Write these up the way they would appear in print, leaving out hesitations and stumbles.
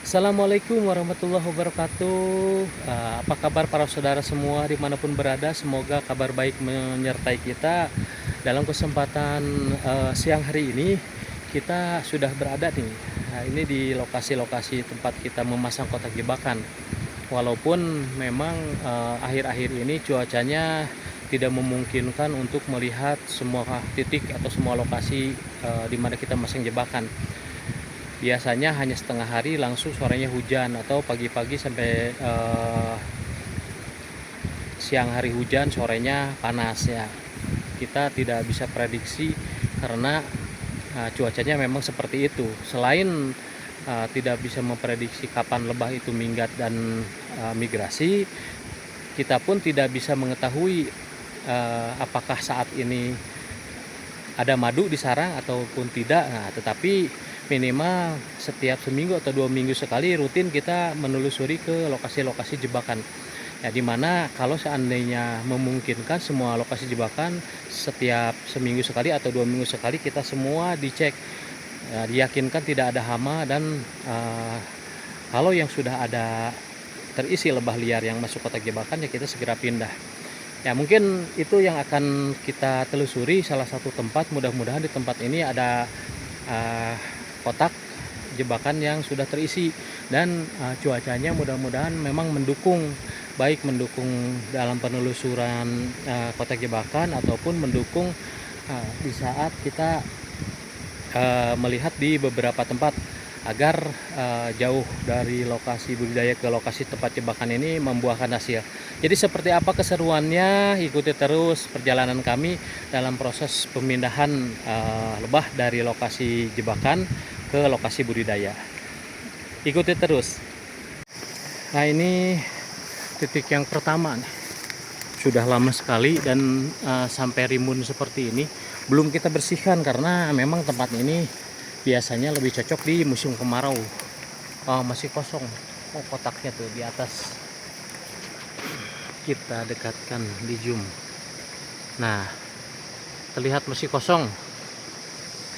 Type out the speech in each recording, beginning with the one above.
Assalamualaikum warahmatullahi wabarakatuh. Apa kabar para saudara semua dimanapun berada? Semoga kabar baik menyertai kita. Dalam kesempatan siang hari ini kita sudah berada nih. Ini di lokasi-lokasi tempat kita memasang kotak jebakan. Walaupun memang akhir-akhir ini cuacanya tidak memungkinkan untuk melihat semua titik atau semua lokasi di mana kita masang jebakan. Biasanya hanya setengah hari langsung sorenya hujan, atau pagi-pagi sampai siang hari hujan, sorenya panas ya. Kita tidak bisa prediksi karena cuacanya memang seperti itu. Selain tidak bisa memprediksi kapan lebah itu minggat dan migrasi, kita pun tidak bisa mengetahui apakah saat ini ada madu di sarang ataupun tidak. Nah, tetapi minimal setiap seminggu atau 2 minggu sekali rutin kita menelusuri ke lokasi-lokasi jebakan. Ya, dimana kalau seandainya memungkinkan semua lokasi jebakan setiap seminggu sekali atau 2 minggu sekali kita semua dicek. Ya, diyakinkan tidak ada hama, dan kalau yang sudah ada terisi lebah liar yang masuk kotak jebakan ya kita segera pindah. Ya, mungkin itu yang akan kita telusuri salah satu tempat. Mudah-mudahan di tempat ini ada kotak jebakan yang sudah terisi, dan cuacanya mudah-mudahan memang mendukung, baik mendukung dalam penelusuran kotak jebakan ataupun mendukung di saat kita melihat di beberapa tempat agar jauh dari lokasi budidaya ke lokasi tempat jebakan ini membuahkan hasil. Jadi seperti apa keseruannya, ikuti terus perjalanan kami dalam proses pemindahan lebah dari lokasi jebakan ke lokasi budidaya. Ikuti terus. Nah, ini titik yang pertama nih. Sudah lama sekali dan sampai rimbun seperti ini belum kita bersihkan karena memang tempat ini biasanya lebih cocok di musim kemarau. Oh, masih kosong. Oh, kotaknya tuh di atas. Kita dekatkan di zoom. Nah, terlihat masih kosong.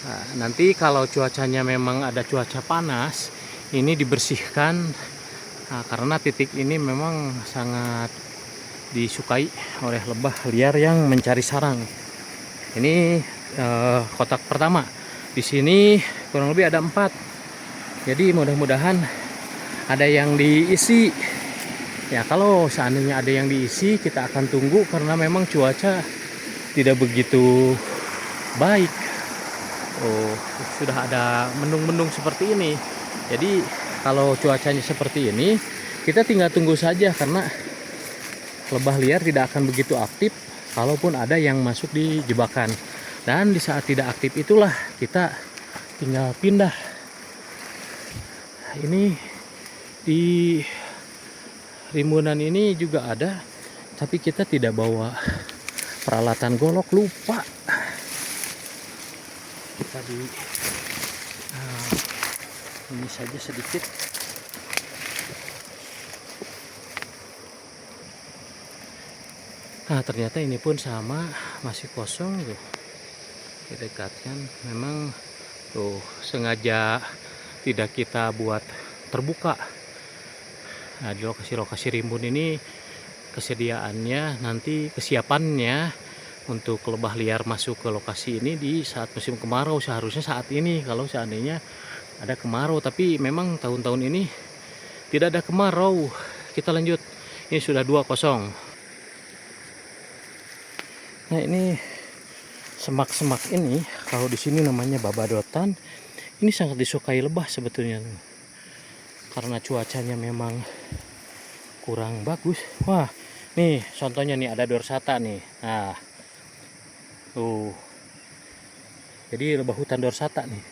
Nah, nanti kalau cuacanya memang ada cuaca panas, ini dibersihkan karena titik ini memang sangat disukai oleh lebah liar yang mencari sarang. Ini kotak pertama. Di sini kurang lebih ada 4. Jadi mudah-mudahan ada yang diisi. Ya, kalau seandainya ada yang diisi, kita akan tunggu karena memang cuaca tidak begitu baik. Oh, sudah ada mendung-mendung seperti ini. Jadi kalau cuacanya seperti ini, kita tinggal tunggu saja karena lebah liar tidak akan begitu aktif kalaupun ada yang masuk di jebakan. Dan di saat tidak aktif itulah kita tinggal pindah. Ini di rimbunan ini juga ada, tapi kita tidak bawa peralatan golok, lupa. Tadi ini saja sedikit. Nah, ternyata ini pun sama, masih kosong tuh. Didekatkan, memang tuh sengaja tidak kita buat terbuka. Nah, di lokasi-lokasi rimbun ini kesediaannya, nanti kesiapannya untuk lebah liar masuk ke lokasi ini di saat musim kemarau. Seharusnya saat ini kalau seandainya ada kemarau, tapi memang tahun-tahun ini tidak ada kemarau. Kita lanjut. Ini sudah 2-0. Nah, ini semak-semak ini kalau di sini namanya babadotan. Ini sangat disukai lebah sebetulnya, karena cuacanya memang kurang bagus. Wah, nih contohnya nih ada dorsata nih. Nah, tuh. Jadi lebah hutan dorsata nih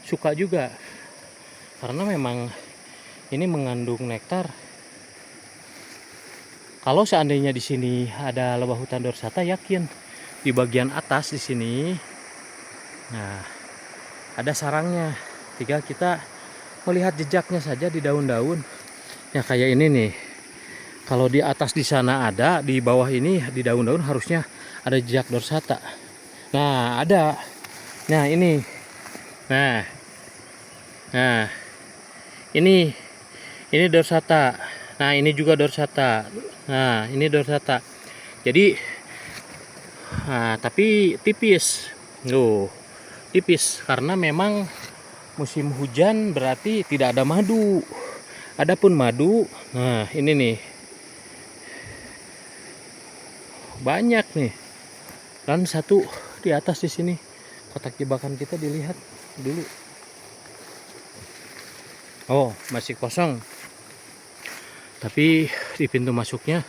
suka juga karena memang ini mengandung nektar. Kalau seandainya di sini ada lebah hutan dorsata, yakin di bagian atas di sini, nah, ada sarangnya. Tinggal kita melihat jejaknya saja di daun-daun. Ya, kayak ini nih. Kalau di atas di sana ada, di bawah ini di daun-daun harusnya ada jejak dorsata. Nah, ada. Nah, ini. Nah, ini Ini dorsata. Nah, ini juga dorsata. Nah, ini dorsata. Jadi, nah, tapi tipis. Loh, tipis karena memang musim hujan berarti tidak ada madu. Adapun madu, nah ini nih. Banyak nih. Dan satu di atas di sini. Kotak jebakan kita dilihat dulu. Oh, masih kosong. Tapi di pintu masuknya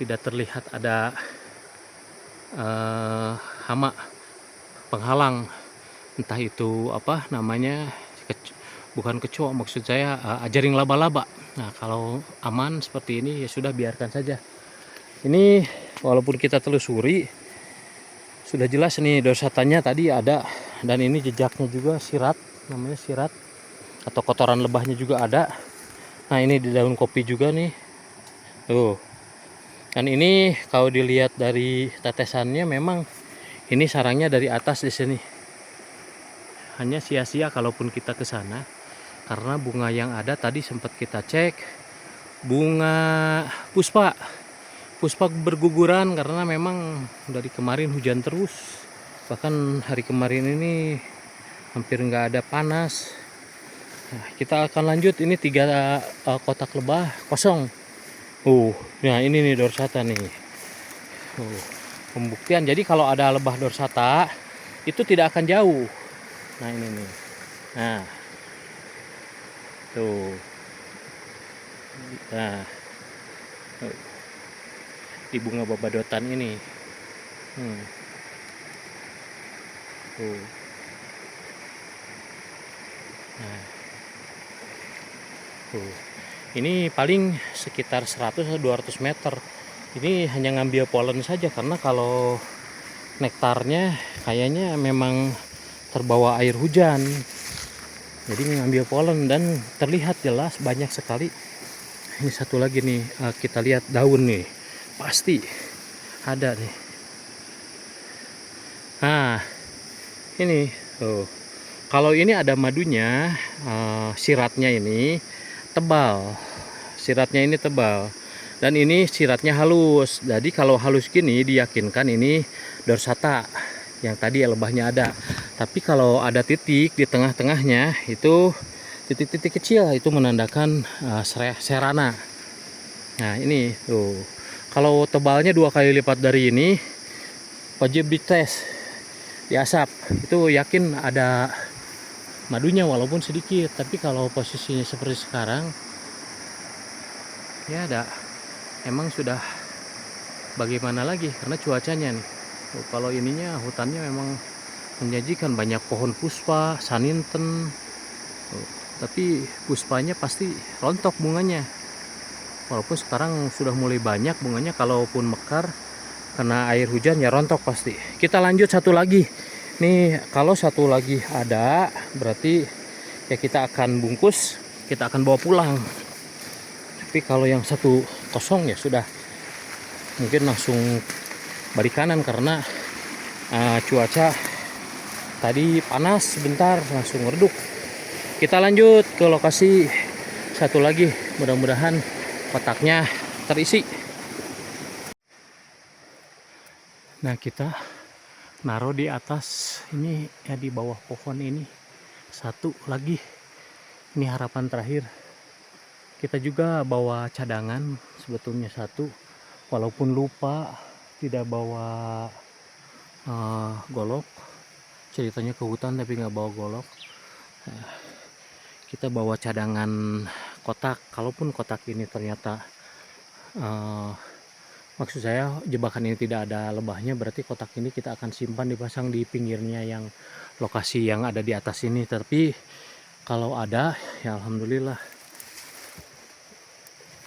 tidak terlihat ada hama penghalang, entah itu apa namanya, bukan kecoa, maksud saya jaring laba-laba. Nah, kalau aman seperti ini ya sudah, biarkan saja. Ini walaupun kita telusuri sudah jelas nih dorsatanya tadi ada, dan ini jejaknya juga sirat, namanya sirat atau kotoran lebahnya juga ada. Nah, ini di daun kopi juga nih tuh. Dan ini kalau dilihat dari tetesannya memang ini sarangnya dari atas di sini. Hanya sia-sia kalaupun kita ke sana karena bunga yang ada tadi sempat kita cek bunga puspa. Puspa berguguran karena memang dari kemarin hujan terus. Bahkan hari kemarin ini hampir nggak ada panas. Nah, kita akan lanjut, ini 3 kotak lebah kosong. Nah ini nih dorsata nih. Pembuktian. Jadi kalau ada lebah dorsata itu tidak akan jauh. Nah ini nih. Nah, tuh. Nah, tuh. Di bunga babadotan ini. Tuh. Nah, tuh. Ini paling sekitar 100 atau 200 meter. Ini hanya ngambil polen saja karena kalau nektarnya kayaknya memang terbawa air hujan. Jadi ngambil polen dan terlihat jelas banyak sekali. Ini satu lagi nih, kita lihat daun nih. Pasti ada nih. Nah, ini tuh. Kalau ini ada madunya, siratnya ini tebal. Siratnya ini tebal. Dan ini siratnya halus. Jadi kalau halus gini diyakinkan ini dorsata yang tadi lebahnya ada. Tapi kalau ada titik di tengah-tengahnya itu titik-titik kecil, itu menandakan serana. Nah ini tuh. Kalau tebalnya 2 kali lipat dari ini wajib dites, diasap. Itu yakin ada madunya walaupun sedikit. Tapi kalau posisinya seperti sekarang ya ada, emang sudah bagaimana lagi karena cuacanya nih. Kalau ininya hutannya memang menyajikan banyak pohon puspa, saninten. Tapi puspanya pasti rontok bunganya. Walaupun sekarang sudah mulai banyak bunganya, kalaupun mekar karena air hujan ya rontok pasti. Kita lanjut satu lagi. Nih, kalau satu lagi ada berarti ya kita akan bungkus, kita akan bawa pulang. Tapi kalau yang satu kosong ya sudah, mungkin langsung balik kanan karena cuaca tadi panas sebentar langsung meredup. Kita lanjut ke lokasi satu lagi, mudah-mudahan kotaknya terisi. Nah, kita naruh di atas ini ya, di bawah pohon ini satu lagi. Ini harapan terakhir. Kita juga bawa cadangan sebetulnya satu, walaupun lupa tidak bawa golok. Ceritanya ke hutan tapi nggak bawa golok. Nah, kita bawa cadangan kotak. Kalaupun kotak ini ternyata maksud saya jebakan ini tidak ada lebahnya, berarti kotak ini kita akan simpan, dipasang di pinggirnya yang lokasi yang ada di atas ini. Tapi kalau ada ya alhamdulillah.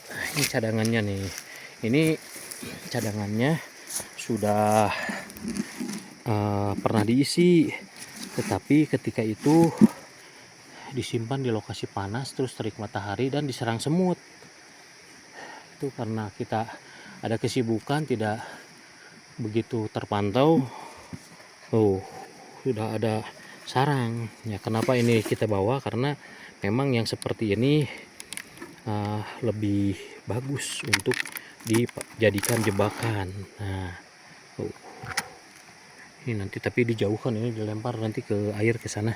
Ini cadangannya nih. Ini cadangannya sudah pernah diisi, tetapi ketika itu disimpan di lokasi panas, terus terik matahari dan diserang semut. Itu karena kita ada kesibukan, tidak begitu terpantau. Sudah ada sarang. Ya, kenapa ini kita bawa? Karena memang yang seperti ini lebih bagus untuk dijadikan jebakan. Nah, ini nanti tapi dijauhkan, ini dilempar nanti ke air ke sana.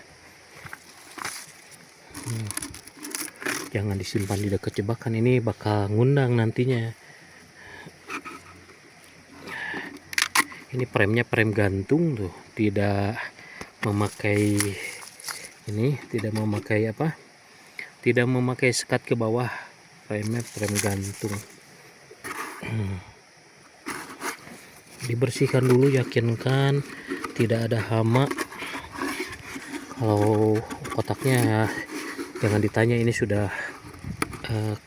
Jangan disimpan di dekat jebakan, ini bakal ngundang nantinya. Ini premnya prem gantung tuh, tidak memakai ini, tidak memakai sekat ke bawah, premnya prem gantung. Dibersihkan dulu, yakinkan tidak ada hama. Kalau kotaknya jangan ditanya, ini sudah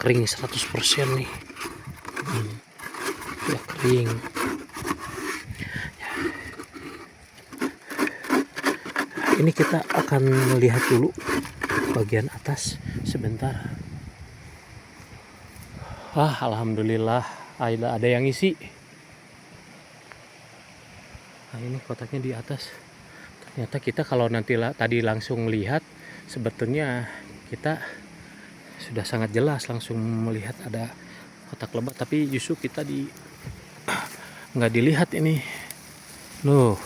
kering 100% nih. Sudah kering. Ini kita akan melihat dulu bagian atas sebentar. Alhamdulillah ada yang isi. Nah, ini kotaknya di atas. Ternyata kita kalau nanti tadi langsung melihat, sebetulnya kita sudah sangat jelas langsung melihat ada kotak lebah, tapi justru kita nggak dilihat ini. Loh.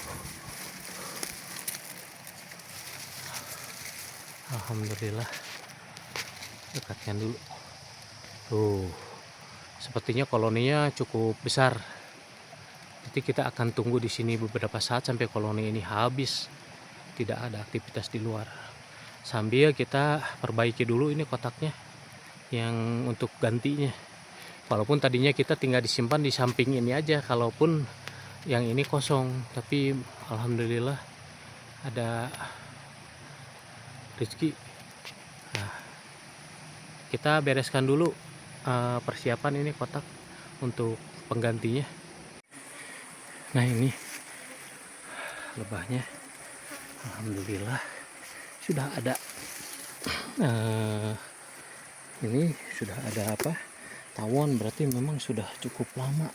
Alhamdulillah. Dekatkan dulu. Tuh. Sepertinya koloninya cukup besar. Jadi kita akan tunggu di sini beberapa saat sampai koloni ini habis, tidak ada aktivitas di luar. Sambil kita perbaiki dulu ini kotaknya yang untuk gantinya. Walaupun tadinya kita tinggal disimpan di samping ini aja, kalaupun yang ini kosong, tapi alhamdulillah ada rezeki. Nah, kita bereskan dulu persiapan ini kotak untuk penggantinya. Nah, ini lebahnya, alhamdulillah sudah ada. Ini sudah ada tawon, berarti memang sudah cukup lama.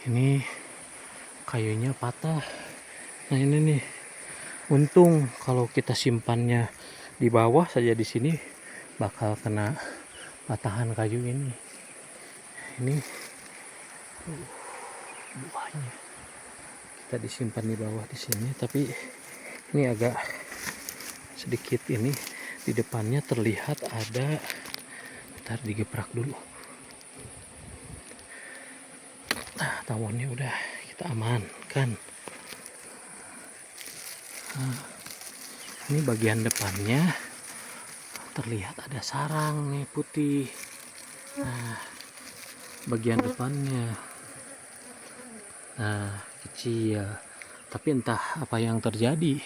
Ini kayunya patah. Nah, ini nih, untung kalau kita simpannya di bawah saja, di sini bakal kena patahan kayu ini. Ini buahnya kita disimpan di bawah di sini, tapi ini agak sedikit, ini di depannya terlihat ada. Bentar, digeprak dulu. Nah, tawonnya udah kita amankan. Nah, ini bagian depannya terlihat ada sarang nih putih. Nah, bagian depannya kecil, tapi entah apa yang terjadi,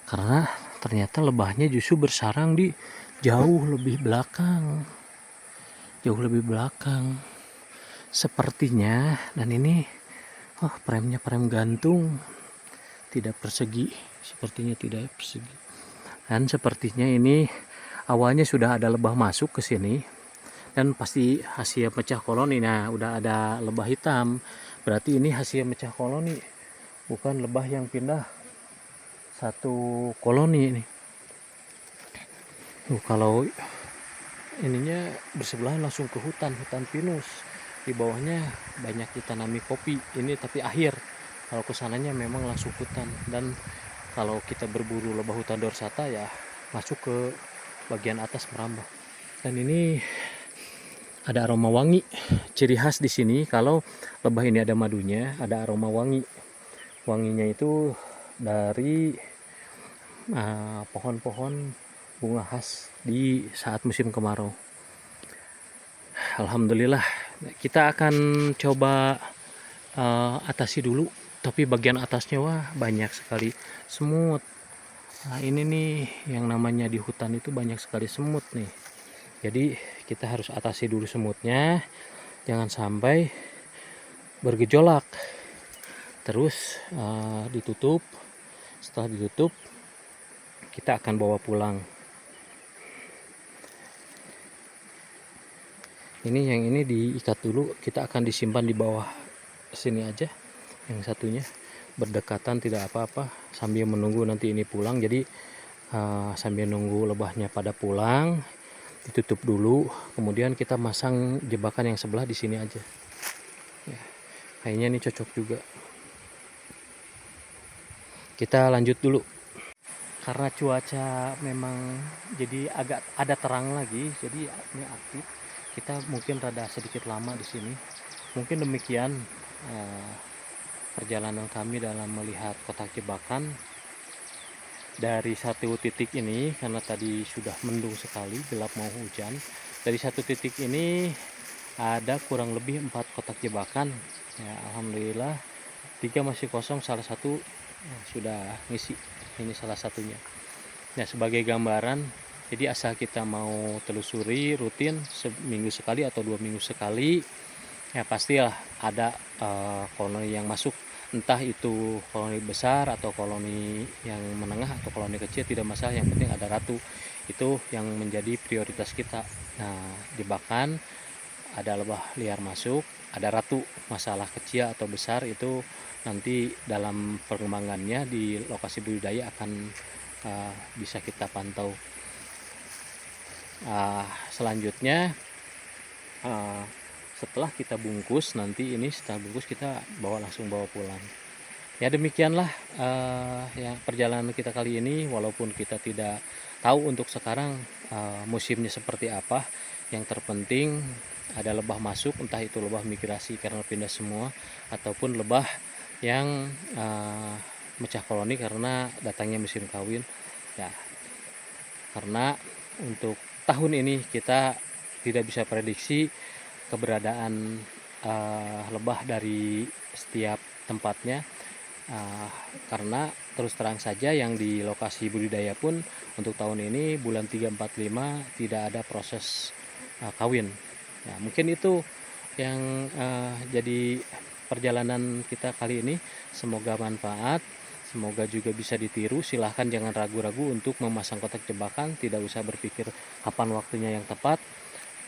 karena ternyata lebahnya justru bersarang di jauh lebih belakang sepertinya. Dan ini premnya prem gantung, tidak persegi, sepertinya tidak persegi. Dan sepertinya ini awalnya sudah ada lebah masuk ke sini, dan pasti hasil pecah koloni. Nah, udah ada lebah hitam, berarti ini hasil pecah koloni, bukan lebah yang pindah satu koloni ini. Kalau ininya bersebelahan langsung ke hutan pinus, di bawahnya banyak ditanami kopi ini, tapi akhir. Kalau kesananya memang langsung hutan, dan kalau kita berburu lebah hutan dorsata ya masuk ke bagian atas merambah. Dan ini ada aroma wangi, ciri khas di sini kalau lebah ini ada madunya, ada aroma wangi. Wanginya itu dari pohon-pohon bunga khas di saat musim kemarau. Alhamdulillah, kita akan coba atasi dulu, tapi bagian atasnya banyak sekali semut. Nah, ini nih yang namanya di hutan itu banyak sekali semut nih. Jadi kita harus atasi dulu semutnya, jangan sampai bergejolak. Terus ditutup. Setelah ditutup, kita akan bawa pulang. Ini yang ini diikat dulu, kita akan disimpan di bawah sini aja. Yang satunya berdekatan, tidak apa-apa, sambil menunggu nanti ini pulang. Jadi sambil nunggu lebahnya pada pulang, ditutup dulu, kemudian kita masang jebakan yang sebelah di sini aja ya. Kayaknya ini cocok juga. Kita lanjut dulu karena cuaca memang jadi agak ada terang lagi, jadi ini aktif. Kita mungkin rada sedikit lama di sini. Mungkin demikian perjalanan kami dalam melihat kotak jebakan dari satu titik ini, karena tadi sudah mendung sekali, gelap mau hujan. Dari satu titik ini ada kurang lebih 4 kotak jebakan ya. Alhamdulillah 3 masih kosong, salah satu sudah ngisi, ini salah satunya ya. Sebagai gambaran, jadi asal kita mau telusuri rutin seminggu sekali atau 2 minggu sekali ya, pastilah ada koloni yang masuk, entah itu koloni besar atau koloni yang menengah atau koloni kecil, tidak masalah, yang penting ada ratu. Itu yang menjadi prioritas kita. Nah, jebakan ada lebah liar masuk, ada ratu. Masalah kecil atau besar itu nanti dalam pengembangannya di lokasi budidaya akan bisa kita pantau. Selanjutnya setelah kita bungkus, nanti ini setelah bungkus kita langsung bawa pulang ya. Demikianlah ya perjalanan kita kali ini. Walaupun kita tidak tahu untuk sekarang musimnya seperti apa, yang terpenting ada lebah masuk, entah itu lebah migrasi karena pindah semua, ataupun lebah yang mecah koloni karena datangnya musim kawin ya. Karena untuk tahun ini kita tidak bisa prediksi keberadaan lebah dari setiap tempatnya, karena terus terang saja yang di lokasi budidaya pun untuk tahun ini bulan 3, 4, 5 tidak ada proses kawin ya. Mungkin itu yang jadi perjalanan kita kali ini. Semoga manfaat, semoga juga bisa ditiru. Silahkan jangan ragu-ragu untuk memasang kotak jebakan, tidak usah berpikir kapan waktunya yang tepat.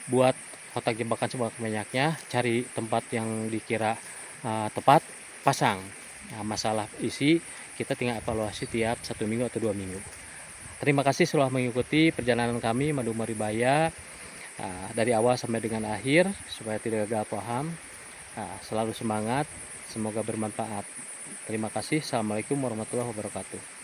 Buat kotak jebakan sebanyak-banyaknya, cari tempat yang dikira tepat, pasang. Nah, masalah isi kita tinggal evaluasi tiap 1 minggu atau 2 minggu. Terima kasih telah mengikuti perjalanan kami Madu Maribaya dari awal sampai dengan akhir, supaya tidak gagal paham. Selalu semangat, semoga bermanfaat. Terima kasih. Assalamualaikum warahmatullahi wabarakatuh.